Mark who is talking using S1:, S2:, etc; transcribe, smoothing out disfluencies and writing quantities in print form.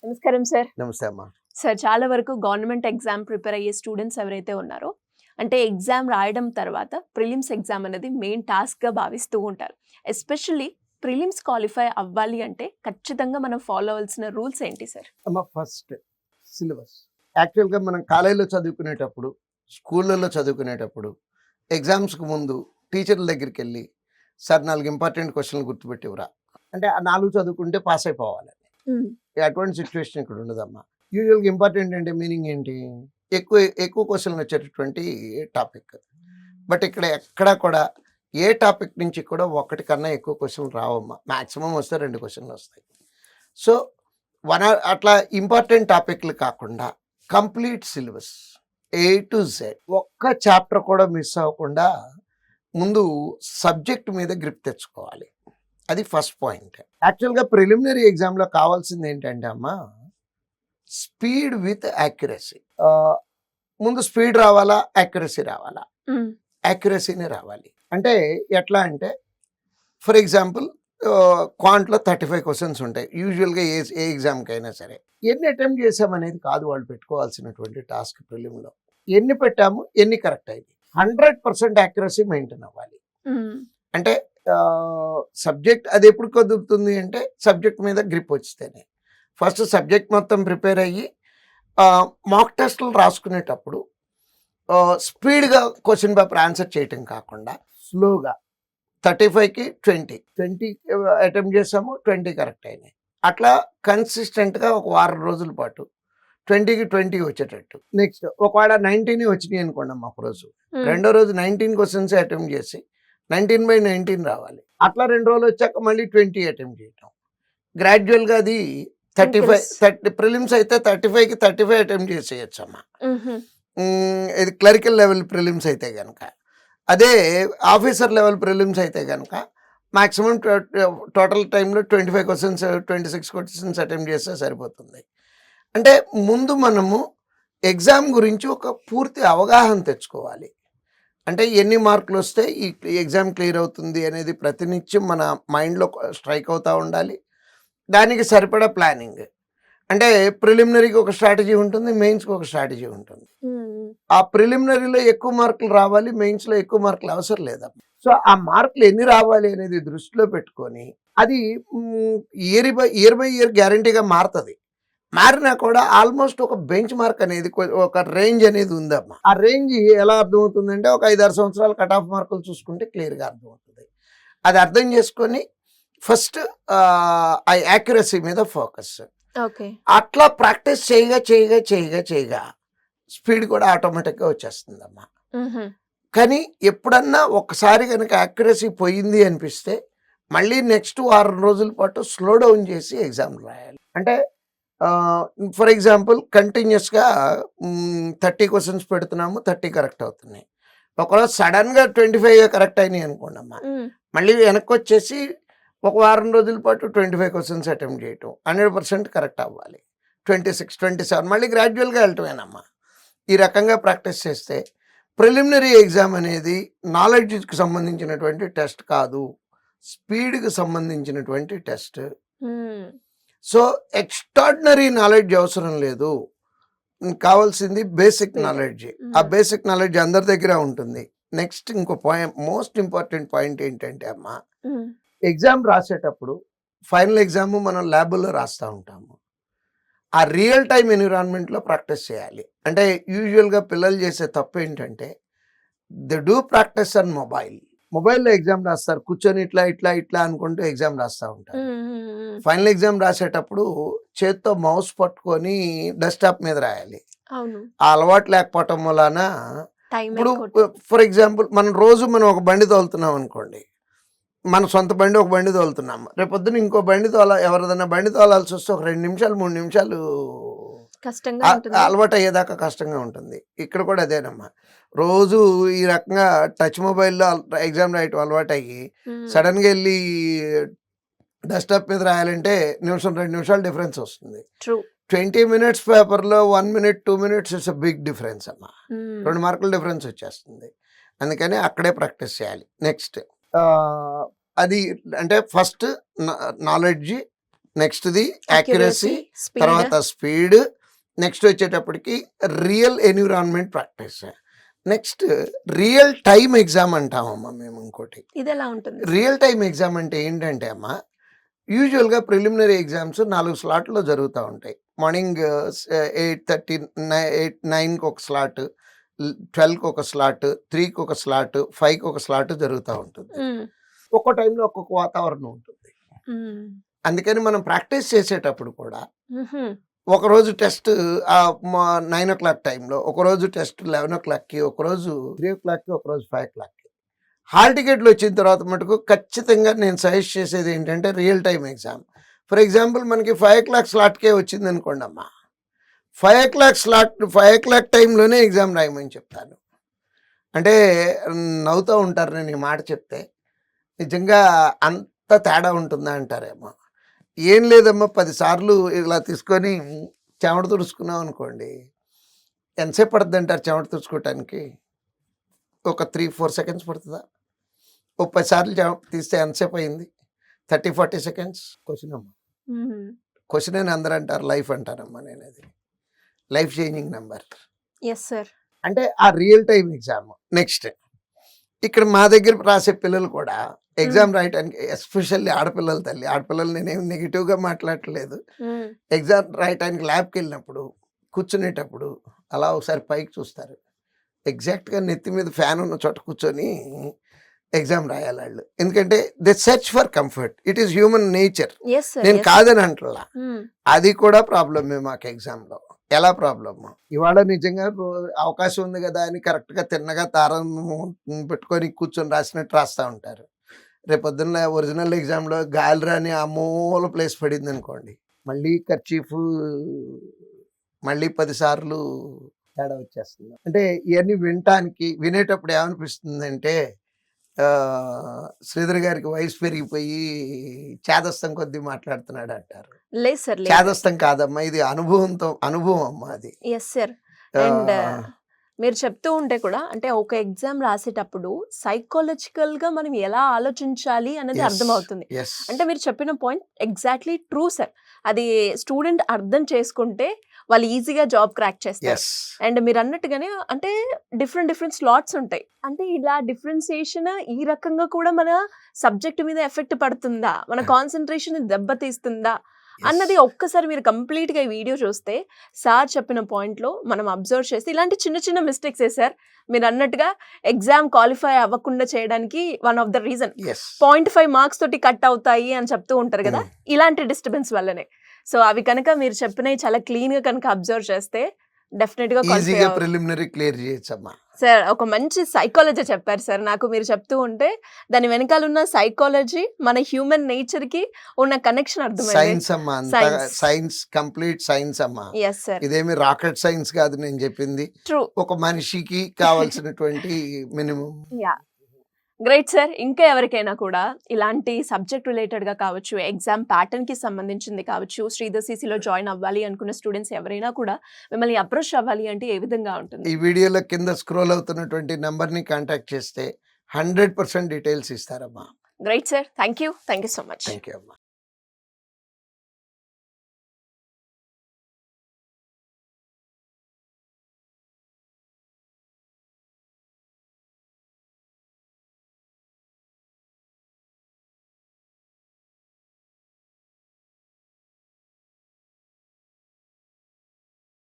S1: నమస్కారం సార్.
S2: నమస్తే అమ్మా.
S1: సార్ చాలా వరకు గవర్నమెంట్ ఎగ్జామ్ ప్రిపేర్ అయ్యే స్టూడెంట్స్ ఎవరైతే ఉన్నారో, అంటే ఎగ్జామ్ రాయడం తర్వాత ప్రిలిమ్స్ ఎగ్జామ్ అనేది మెయిన్ టాస్క్‌గా భావిస్తూ ఉంటారు. ఎస్పెషల్లీ ప్రిలిమ్స్ క్వాలిఫై అవ్వాలి అంటే ఖచ్చితంగా మనం ఫాలో అవ్వాల్సిన రూల్స్ ఏంటి సార్?
S2: అమ్మ ఫస్ట్ సిలబస్. యాక్చువల్‌గా మనం కాలేజీలో చదువుకునేటప్పుడు, స్కూళ్ళలో చదువుకునేటప్పుడు ఎగ్జామ్స్‌కి ముందు టీచర్ల దగ్గరికెళ్ళి, "సార్ 4 ఇంపార్టెంట్ క్వెషన్‌లు గుర్తుపెట్టివ్వరా" అంటే ఆ 4 చదువుకుంటే పాస్ అయిపోవాలని. అటువంటి సిచ్యువేషన్ ఇక్కడ ఉండదమ్మా. యూజువల్‌గా ఇంపార్టెంట్ అంటే మీనింగ్ ఏంటి? ఎక్కువ ఎక్కువ క్వెషన్లు వచ్చేటటువంటి టాపిక్. బట్ ఇక్కడ ఎక్కడా కూడా ఏ టాపిక్ నుంచి కూడా ఒకటి కన్నా ఎక్కువ క్వెషన్లు రావమ్మా. మాక్సిమం వస్తే 2 క్వెషన్లు వస్తాయి. సో అట్లా ఇంపార్టెంట్ టాపిక్లు కాకుండా complete syllabus A to Z ఒక్క చాప్టర్ కూడా మిస్ అవ్వకుండా ముందు సబ్జెక్ట్ మీద గ్రిప్ తెచ్చుకోవాలి. అది ఫస్ట్ పాయింట్. యాక్చువల్‌గా ప్రిలిమినరీ ఎగ్జామ్‌లో కావాల్సింది ఏంటంటే అమ్మా, స్పీడ్ విత్ యాక్యురసీ. ముందు స్పీడ్ రావాలా, యాక్యురసీ రావాలా? యాక్యురసీనే రావాలి. అంటే ఎట్లా అంటే, ఫర్ ఎగ్జాంపుల్ క్వాంట్లో 35 క్వశ్చన్స్ ఉంటాయి యూజువల్గా ఏ ఎగ్జామ్కైనా సరే. ఎన్ని అటెంప్ట్ చేసామనేది కాదు వాళ్ళు పెట్టుకోవాల్సినటువంటి టాస్క్ ప్రిలిమ్లో. ఎన్ని పెట్టాము, ఎన్ని కరెక్ట్ అయింది. 100% యాక్యురసీ మెయింటైన్ అవ్వాలి. అంటే సబ్జెక్ట్ అది ఎప్పుడు కుదురుతుంది అంటే సబ్జెక్ట్ మీద గ్రిప్ వచ్చితేనే. ఫస్ట్ సబ్జెక్ట్ మొత్తం ప్రిపేర్ అయ్యి మాక్ టెస్టులు రాసుకునేటప్పుడు స్పీడ్గా క్వశ్చన్ పేపర్ ఆన్సర్ చేయటం కాకుండా స్లోగా 35కి 20 అటెంప్ట్ చేసాము, 20 కరెక్ట్ అయినాయి. అట్లా కన్సిస్టెంట్గా ఒక వారం రోజుల పాటు 20కి 20 వచ్చేటట్టు. నెక్స్ట్ ఒకవేళ 19 వచ్చినాయి అనుకోండి అమ్మ ఒక రోజు, రెండో రోజు 19 క్వశ్చన్స్ అటెంప్ట్ చేసి 19/19 రావాలి. అట్లా 2 రోజులు వచ్చాక మళ్ళీ 20 అటెంప్ట్ చేయటం. గ్రాడ్యువల్గా అది 30 ప్రిలిమ్స్ అయితే 35కి 35 అటెంప్ట్ చేసేయచ్చు అమ్మా. ఇది క్లరికల్ లెవెల్ ప్రిలిమ్స్ అయితే కనుక. అదే ఆఫీసర్ లెవెల్ ప్రిలిమ్స్ అయితే కనుక మ్యాక్సిమం టోటల్ టైంలో 25 క్వశ్చన్స్ 26 క్వశ్చన్స్ అటెంప్ట్ చేస్తే సరిపోతుంది. అంటే ముందు మనము ఎగ్జామ్ గురించి ఒక పూర్తి అవగాహన తెచ్చుకోవాలి. అంటే ఎన్ని మార్కులు వస్తే ఈ ఎగ్జామ్ క్లియర్ అవుతుంది అనేది ప్రతినిత్యం మన మైండ్లో స్ట్రైక్ అవుతూ ఉండాలి. దానికి సరిపడా ప్లానింగ్. అంటే ప్రిలిమినరీకి ఒక స్ట్రాటజీ ఉంటుంది, మెయిన్స్కి ఒక స్ట్రాటజీ ఉంటుంది. ఆ ప్రిలిమినరీలో ఎక్కువ మార్కులు రావాలి, మెయిన్స్లో ఎక్కువ మార్కులు అవసరం లేదా. సో ఆ మార్కులు ఎన్ని రావాలి అనేది దృష్టిలో పెట్టుకొని అది ఇయర్ బై ఇయర్ గ్యారంటీగా మారుతుంది. మారినా కూడా ఆల్మోస్ట్ ఒక బెంచ్ మార్క్ అనేది, ఒక రేంజ్ అనేది ఉందమ్మా. ఆ రేంజ్ ఎలా అర్థమవుతుందంటే ఒక 5-6 సంవత్సరాల కట్ ఆఫ్ మార్కులు చూసుకుంటే క్లియర్గా అర్థమవుతుంది. అది అర్థం చేసుకొని ఫస్ట్ ఆ యాక్యురసీ మీద ఫోకస్. అట్లా ప్రాక్టీస్ చేయగా స్పీడ్ కూడా ఆటోమేటిక్గా వచ్చేస్తుందమ్మా. కానీ ఎప్పుడన్నా ఒకసారి కనుక యాక్యురసీ పోయింది అనిపిస్తే మళ్ళీ నెక్స్ట్ 6 రోజుల పాటు స్లో డౌన్ చేసి ఎగ్జామ్ రాయాలి. అంటే ఫర్ ఎగ్జాంపుల్ కంటిన్యూస్గా 30 క్వశ్చన్స్ పెడుతున్నాము, 30 కరెక్ట్ అవుతున్నాయి. ఒకరోజు సడన్గా 25 కరెక్ట్ అయినాయి అనుకోండి అమ్మా, మళ్ళీ వెనక్కి వచ్చేసి ఒక వారం రోజుల పాటు 25 క్వశ్చన్స్ అటెంప్ట్ చేయటం, 100% కరెక్ట్ అవ్వాలి. 26, 27 మళ్ళీ గ్రాడ్యువల్గా వెళ్ళటమేనమ్మా. ఈ రకంగా ప్రాక్టీస్ చేస్తే ప్రిలిమినరీ ఎగ్జామ్ అనేది నాలెడ్జ్కి సంబంధించినటువంటి టెస్ట్ కాదు, స్పీడ్కి సంబంధించినటువంటి టెస్ట్. సో ఎక్స్ట్రాడినరీ నాలెడ్జ్ అవసరం లేదు, కావాల్సింది బేసిక్ నాలెడ్జ్. ఆ బేసిక్ నాలెడ్జ్ అందరి దగ్గర ఉంటుంది. నెక్స్ట్ ఇంకో పాయింట్, మోస్ట్ ఇంపార్టెంట్ పాయింట్ ఏంటంటే అమ్మా, ఎగ్జామ్ రాసేటప్పుడు ఫైనల్ ఎగ్జామ్ మనం ల్యాబుల్లో రాస్తూ ఉంటాము. ఆ రియల్ టైమ్ ఎన్విరాన్మెంట్లో ప్రాక్టీస్ చేయాలి. అంటే యూజువల్గా పిల్లలు చేసే తప్పు ఏంటంటే దే డూ ప్రాక్టీస్ ఆన్ మొబైల్లో ఎగ్జామ్ రాస్తారు, కూర్చొని ఇట్లా ఇట్లా ఇట్లా అనుకుంటూ ఎగ్జామ్ రాస్తూ ఉంటారు. ఫైనల్ ఎగ్జామ్ రాసేటప్పుడు చేత్తో మౌస్ పట్టుకొని డెస్క్టాప్ మీద రాయాలి. ఆ అలవాటు లేకపోవటం వలన ఇప్పుడు ఫర్ ఎగ్జాంపుల్ మనం ఒక బండి తోలుతున్నాం అనుకోండి, మన సొంత బండి ఒక బండి తోలుతున్నాము, రేపొద్దున ఇంకో బండి ఎవరిదైనా బండి తోలాల్సి వస్తే ఒక 2 నిమిషాలు 3 నిమిషాలు అలవాటు అయ్యేదాకా కష్టంగా ఉంటుంది. ఇక్కడ కూడా అదేనమ్మా. రోజు ఈ రకంగా టచ్ మొబైల్లో ఎగ్జామ్ రాయటం అలవాటు అయ్యి సడన్గా వెళ్ళి డెస్క్టాప్ మీద రాయాలంటే 1-2 నిమిషాలు డిఫరెన్స్ వస్తుంది. 20 minutes పేపర్లో 1 minute 2 minutes it's a big difference అమ్మా. 2 మార్కుల డిఫరెన్స్ వచ్చేస్తుంది. అందుకని అక్కడే ప్రాక్టీస్ చేయాలి. నెక్స్ట్ అది అంటే ఫస్ట్ నాలెడ్జ్, నెక్స్ట్ది యాక్యురసీ,
S1: స్పీడ్.
S2: తర్వాత స్పీడ్, నెక్స్ట్ వచ్చేటప్పటికి real environment practice, next real time exam అంటామమ్మా మేము. ఇంకోటి
S1: ఇది ఎలా ఉంటుంది?
S2: రియల్ టైమ్ ఎగ్జామ్ అంటే ఏంటంటే అమ్మా, యూజువల్గా ప్రిలిమినరీ ఎగ్జామ్స్ 4 స్లాట్లో జరుగుతూ ఉంటాయి. మార్నింగ్ 8:30 9కి ఒక స్లాట్, 12కి ఒక స్లాట్, 3కి ఒక స్లాట్, 5కి ఒక స్లాట్ జరుగుతూ ఉంటుంది.
S1: మ్మ్.
S2: ఒక్కో టైంలో ఒక్కొక్క వాతావరణం ఉంటుంది.
S1: మ్మ్.
S2: అందుకని మనం ప్రాక్టీస్ చేసేటప్పుడు కూడా
S1: మ్హూ.
S2: ఒకరోజు టెస్ట్ 9 o'clock టైంలో, ఒకరోజు టెస్ట్ 11 o'clockకి, ఒకరోజు 3 o'clockకి, ఒకరోజు 5 o'clockకి. హాల్ టికెట్లు వచ్చిన తర్వాత మటుకు ఖచ్చితంగా నేను సజెస్ట్ చేసేది ఏంటంటే real time exam. For example మనకి 5 o'clock స్లాట్కే వచ్చింది అనుకోండి అమ్మా, 5 o'clock స్లాట్ 5 o'clock టైంలోనే ఎగ్జామ్ రాయమని చెప్తాను. అంటే నవ్వుతూ ఉంటారు నేను ఈ మాట చెప్తే, నిజంగా అంత తేడా ఉంటుందా అంటారేమో. ఏం లేదమ్మా, 10 సార్లు ఇలా తీసుకొని చెమట తుడుచుకున్నాం అనుకోండి, ఎంతసేపు పడుతుంది అంటారు చెమట తుడుచుకోవటానికి? ఒక 3-4 seconds పడుతుందా? ఓ 10 సార్లు తీస్తే ఎంతసేపు అయింది? 30-40 seconds. క్వశ్చన్ అమ్మా,
S1: మ్మ్.
S2: క్వశ్చన్ అని అందరూ అంటారు, లైఫ్ అంటారమ్మా. నేను అది life changing number.
S1: Yes sir.
S2: అంటే ఆ రియల్ టైమ్ ఎగ్జామ్. నెక్స్ట్ ఇక్కడ మా దగ్గర రాసే పిల్లలు కూడా ఎగ్జామ్ రాయటానికి, ఎస్పెషల్లీ ఆడపిల్లల తల్లి, ఆడపిల్లలు నేనేం నెగిటివ్గా మాట్లాడట్లేదు.
S1: మ్మ్.
S2: ఎగ్జామ్ రాయటానికి ల్యాబ్కి వెళ్ళినప్పుడు కూర్చునేటప్పుడు అలా ఒకసారి పైకి చూస్తారు. ఎగ్జాక్ట్గా నెత్తి మీద ఫ్యాన్ ఉన్న చోట కూర్చొని ఎగ్జామ్ రాయాలి వాళ్ళు. ఎందుకంటే they search for comfort. It is human nature.
S1: Yes sir.
S2: నేను కాదని అంటలా,
S1: మ్మ్.
S2: అది కూడా ప్రాబ్లమే మాకు ఎగ్జామ్లో. ఎలా ప్రాబ్లమ్? ఇవాళ నిజంగా అవకాశం ఉంది కదా అని కరెక్ట్గా తిన్నగా తారం పెట్టుకొని కూర్చొని రాసినట్టు రాస్తూ ఉంటారు. రేపొద్దున్న ఒరిజినల్ ఎగ్జామ్లో గాలి రాని ఆ మూల ప్లేస్ పడింది అనుకోండి, మళ్ళీ కర్చీఫ్ మళ్ళీ 10 సార్లు తేడా వచ్చేస్తుంది. అంటే ఇవన్నీ వినేటప్పుడు ఏమనిపిస్తుందంటే, శ్రీధర్ గారికి వయసు పెరిగిపోయి చేదస్తం కొద్దీ మాట్లాడుతున్నాడు అంటారు.
S1: లేదు సార్.
S2: చేదస్తం కాదమ్మా, ఇది అనుభవం అమ్మా అది.
S1: Yes sir. అండ్ మీరు చెప్తూ ఉంటే కూడా అంటే ఒక ఎగ్జామ్ రాసేటప్పుడు సైకాలజికల్ గా మనం ఎలా ఆలోచించాలి అనేది అర్థమవుతుంది. అంటే మీరు చెప్పిన పాయింట్ ఎగ్జాక్ట్లీ ట్రూ సార్. అది స్టూడెంట్ అర్థం చేసుకుంటే వాళ్ళు ఈజీగా జాబ్ క్రాక్ చేస్తారు. అండ్ మీరు అన్నట్టుగానే అంటే డిఫరెంట్ స్లాట్స్ ఉంటాయి. అంటే ఇలా డిఫరెన్సియేషన్ ఈ రకంగా కూడా మన సబ్జెక్ట్ మీద ఎఫెక్ట్ పడుతుందా, మన కాన్సన్ట్రేషన్ దెబ్బతీస్తుందా అన్నది ఒక్కసారి మీరు కంప్లీట్ గా ఈ వీడియో చూస్తే సార్ చెప్పిన పాయింట్ లో మనం అబ్జర్వ్ చేస్తే ఇలాంటి చిన్న మిస్టేక్స్ సార్ మీరు అన్నట్టుగా ఎగ్జామ్ క్వాలిఫై అవ్వకుండా చేయడానికి one of the reason 0.5 marks తోటి కట్ అవుతాయి అని చెప్తూ ఉంటారు కదా, ఇలాంటి డిస్టర్బెన్స్ వల్లనే. సో అవి కనుక మీరు చెప్పినవి చాలా క్లీన్ గా కనుక అబ్జర్వ్ చేస్తే డెఫినెట్ గా
S2: ఈజీగా ప్రిలిమినరీ క్లియర్ చేయొచ్చమ్మా.
S1: సార్ ఒక మంచి సైకాలజీ చెప్పారు సార్. నాకు మీరు చెప్తూ ఉంటే దాని వెనకాల ఉన్న సైకాలజీ, మన హ్యూమన్ నేచర్ కి ఉన్న కనెక్షన్ అర్థమైంది.
S2: సైన్స్ అమ్మా, సైన్స్, కంప్లీట్ సైన్స్ అమ్మా.
S1: Yes sir.
S2: ఇదేమి రాకెట్ సైన్స్ కాదు నేను చెప్పింది.
S1: ట్రూ.
S2: ఒక మనిషికి కావాల్సినటువంటి మినిమం.
S1: Yeah great sir. ఇంకా ఎవరికైనా కూడా ఇలాంటి సబ్జెక్ట్ రిలేటెడ్ గా కావచ్చు, ఎగ్జామ్ ప్యాటర్న్ కి సంబంధించింది కావచ్చు, శ్రీధర్ సిసిలో జాయిన్ అవ్వాలి అనుకున్న స్టూడెంట్స్ ఎవరైనా కూడా మిమ్మల్ని అప్రోచ్ అవ్వాలి అంటే ఏ విధంగా ఉంటుంది?
S2: ఈ వీడియోలో కింద స్క్రోల్ అవుతున్నటువంటి నంబర్ ని కాంటాక్ట్ చేస్తే 100% డీటెయిల్స్ ఇస్తారమ్మా.
S1: Great sir. Thank you so much.
S2: Thank you అమ్మా.